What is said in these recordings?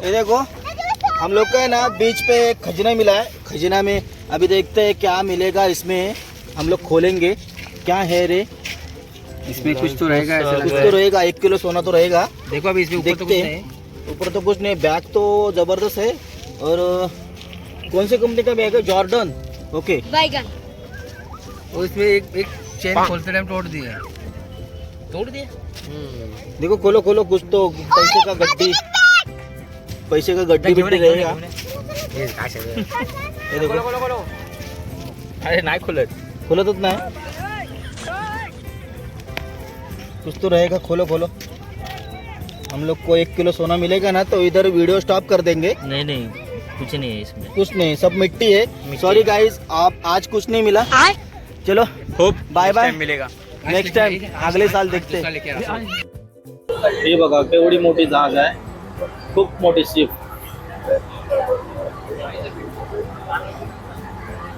ये देखो हम लोग का है ना बीच पे खजना मिला है। खजना में अभी देखते हैं क्या मिलेगा इसमें। हम लोग खोलेंगे क्या है रे इसमें। कुछ तो रहेगा, ऐसा कुछ तो रहेगा। 1 किलो सोना तो रहेगा। देखो अभी इसमें ऊपर तो कुछ देखते नहीं। हैं। ऊपर तो कुछ नहीं। बैग तो जबरदस्त है। और कौन सी कंपनी का बैग है? जॉर्डन। ओके। बैगन और इसमें एक चेन खोलते टाइम तोड़ दिया। देखो खोलो खोलो। कुछ तो पैसे का गड्डी बिड्डी रहेगा। ये देखो अरे नाही खोलत। खोलतच नाही। कुछ तो रहेगा। खोलो खोलो। हम लोग को 1 किलो सोना मिलेगा ना तो इधर वीडियो स्टॉप कर देंगे। नहीं कुछ नहीं है इसमें। कुछ नहीं, सब मिट्टी है। सॉरी गाइस, आप आज कुछ नहीं मिला। चलो होप बाय बाय। मिलेगा नेक्स्ट टाइम अगले साल देखते हैं। हे बघा केवढी मोठी जागा आहे। खूप मोठी शिप।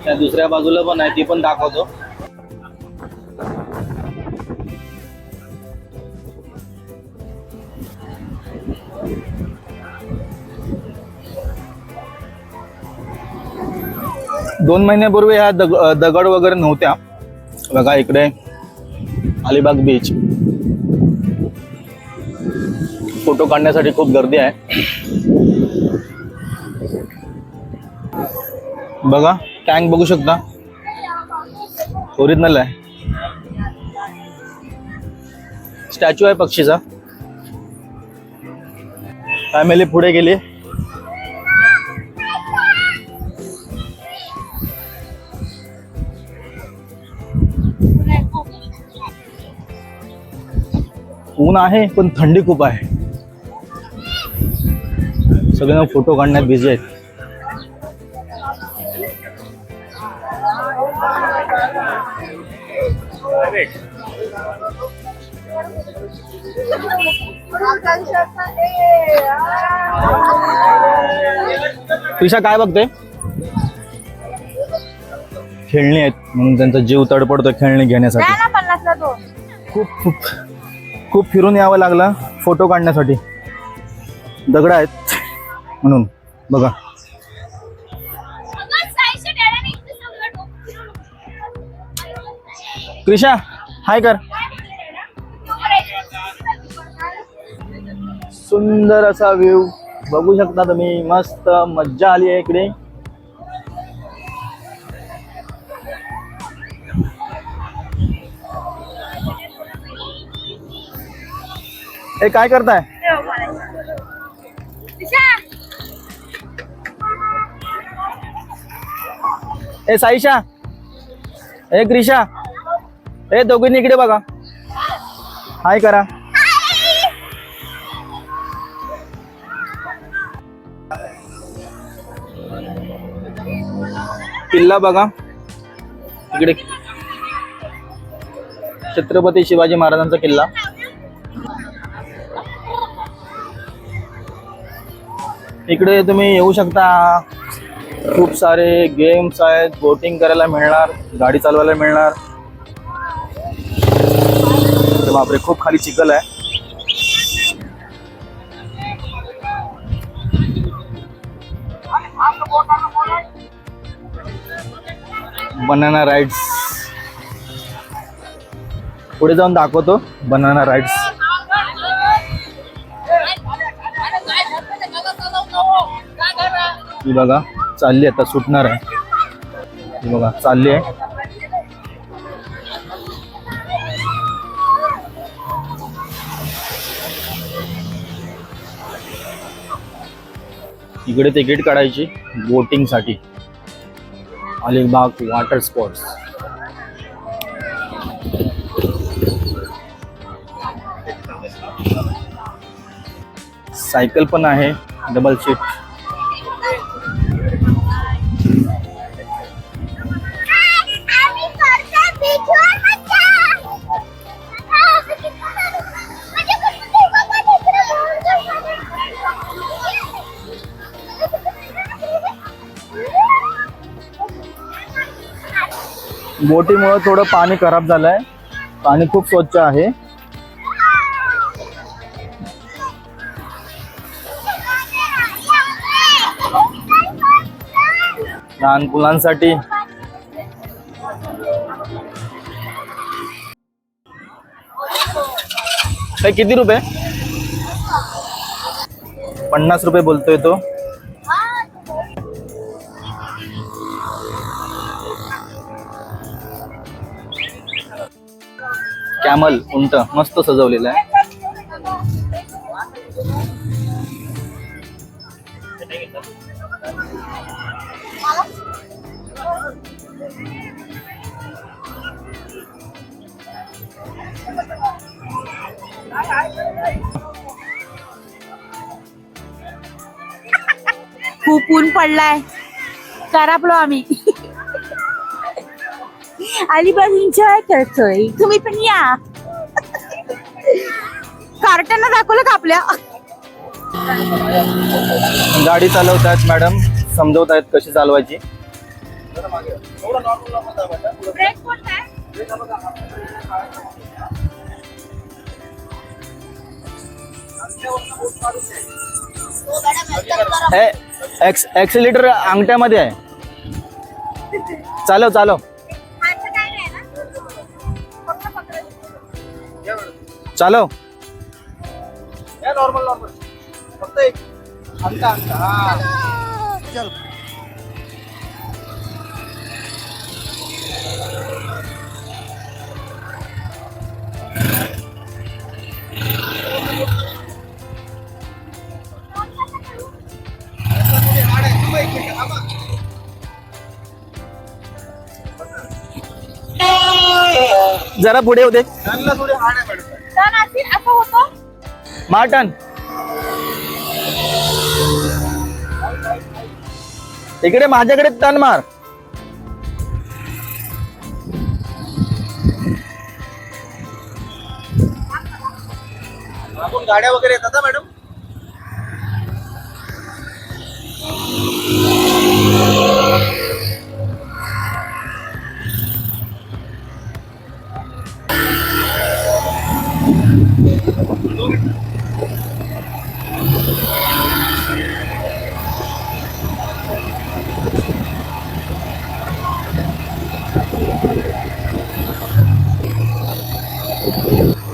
त्या दुसऱ्या बाजूला पण आहे, ती पण दाखवतो। दोन महिन्यापूर्वी ह्या दगड वगैरे नव्हत्या। बघा इकडे अलिबाग बीच। फोटो काढण्यासाठी खूप गर्दी आहे। बघा टँक बघू शकता, ओरिजिनल आहे। स्टॅच्यू आहे पक्षीचा। फॅमिली पुढे गेली। ऊन आहे पण थंडी खूप आहे। सगळ्यांना फोटो काढण्यात बिझी आहेत। त्रिशा काय बघते? खेळणी आहेत म्हणून त्यांचा जीव तडपडतो खेळणी घेण्यासाठी। खूप फिरून यावं लागलं फोटो काढण्यासाठी। दगड आहेत म्हणून। बघा त्रिशा हाय कर। सुंदर असा व्ह्यू बघू शकता तुम्ही। मस्त मज्जा आली आहे इकडे। ए काय करताय? ए साईशा, ए क्रिशा, ए दोघींनी इकडे बघा। हाय करा। किल्ला बघा इकडे, छत्रपती शिवाजी महाराजांचा किल्ला। इकडे तुम्ही येऊ शकता। खूप सारे गेम्स आहेत। बोटिंग करायला मिळणार, गाडी चालवायला मिळणार। बापरे खूप खाली चिखल आहे। बनाना राइड्स पुढे जाऊन दाखवतो। बनाना राइड्स ही बघा चालली, आता सुटणार आहे। ही बघा चालली आहे। इकडे तिकीट काढायची बोटिंग साठी। Alibag water sports. सायकल पण आहे, डबल सीट। बोटीमुळे थोडं पाणी खराब झालंय। पाणी खूप स्वच्छ आहे। लहान मुलांसाठी काय किती रुपये? 50 रुपये बोलतोय तो. कॅमल उंट मस्त सजवलेलं आहे. खूप ऊन पडलाय, करापलो आम्ही. अलिबाग एन्जॉय करतोय, तुम्ही पण या. कार्टन दाखवलं का आपल्या? गाडी चालवतात मॅडम, समजवत आहेत कशी चालवायची. एक्सिलेटर अंगठ्यामध्ये आहे. चालव चालव चालव. नॉर्मल नॉर्मल फक्त एक अंगठा अंगठा. हा चल. जरा पुढे होते. असं होतं. मार्टन इकडे माझ्याकडे टन मार. आपण गाड्या वगैरे येतात ना मॅडम.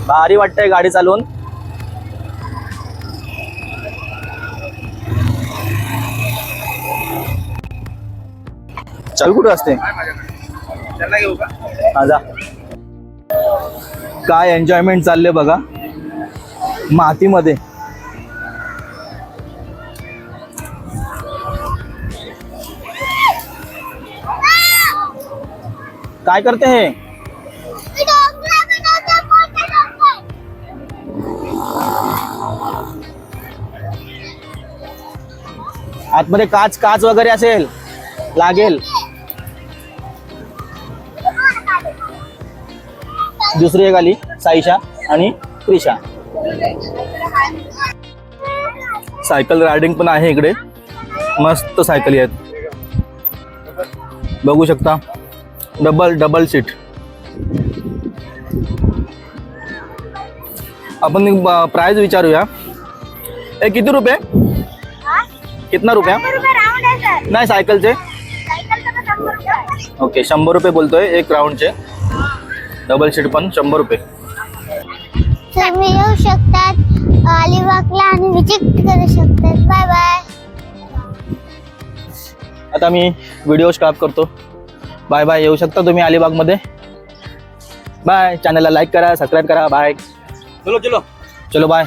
भारी वाटतंय गाडी चालवून. चावी कुठे असते? हा जा. काय एन्जॉयमेंट चालले बघा मातीमध्ये. काय करते हे? आतमध्ये काच काच वगैरे असेल लागेल. दुसरी एक आली साईशा आणि त्रिशा. सायकल रायडिंग पण आहे इकडे. मस्त सायकली आहेत बघू शकता. Double seat. आपण प्राइस विचारूया. हे किती रुपये? कितना रुपया? नाही सायकलचे. ओके 100 रुपये बोलतोय एक राऊंडचे. डबल सीट पण 100 रुपये. तुम्ही येऊ शकतात अलिबागला आणि विजिट करू शकतात. Bye bye. आता मी व्हिडिओ स्टॉप करतो. Bye bye. येऊ शकता तुम्ही अलिबागमध्ये. बाय. चॅनलला लाईक करा, सबस्क्राईब करा. बाय. चलो चलो चलो बाय.